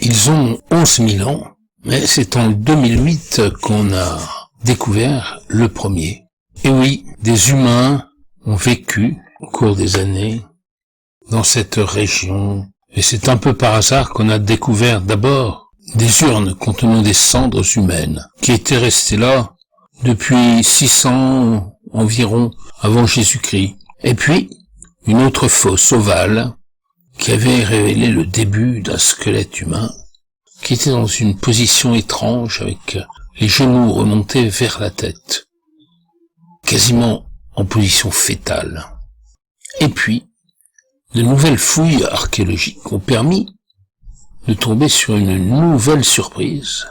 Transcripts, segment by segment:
Ils ont 11 000 ans, mais c'est en 2008 qu'on a découvert le premier. Et oui, des humains ont vécu au cours des années dans cette région, et c'est un peu par hasard qu'on a découvert d'abord des urnes contenant des cendres humaines, qui étaient restées là depuis 600 environ avant Jésus-Christ. Et puis, une autre fosse ovale, qui avait révélé le début d'un squelette humain, qui était dans une position étrange avec les genoux remontés vers la tête, quasiment en position fétale. Et puis, de nouvelles fouilles archéologiques ont permis de tomber sur une nouvelle surprise.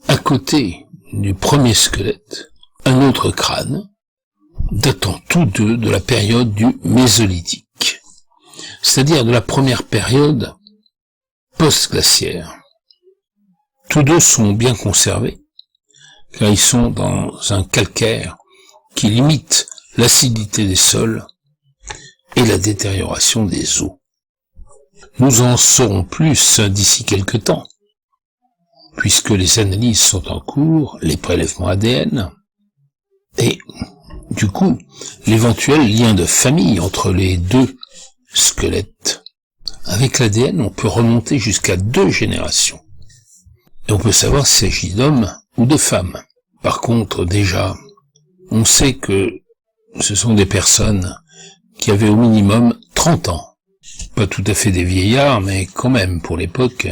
À côté du premier squelette, un autre crâne, datant tous deux de la période du Mésolithique, c'est-à-dire de la première période post-glaciaire. Tous deux sont bien conservés, car ils sont dans un calcaire qui limite l'acidité des sols et la détérioration des eaux. Nous en saurons plus d'ici quelque temps, puisque les analyses sont en cours, les prélèvements ADN, et du coup, l'éventuel lien de famille entre les deux squelettes. Avec l'ADN, on peut remonter jusqu'à 2 générations. Et on peut savoir s'il s'agit d'hommes ou de femmes. Par contre, déjà, on sait que ce sont des personnes qui avaient au minimum 30 ans. Pas tout à fait des vieillards, mais quand même, pour l'époque.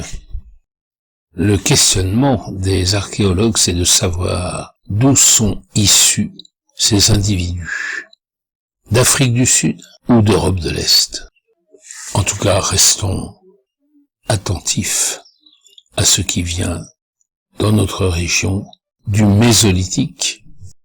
Le questionnement des archéologues, c'est de savoir d'où sont issus ces individus. D'Afrique du Sud ou d'Europe de l'Est. En tout cas, restons attentifs à ce qui vient dans notre région du Mésolithique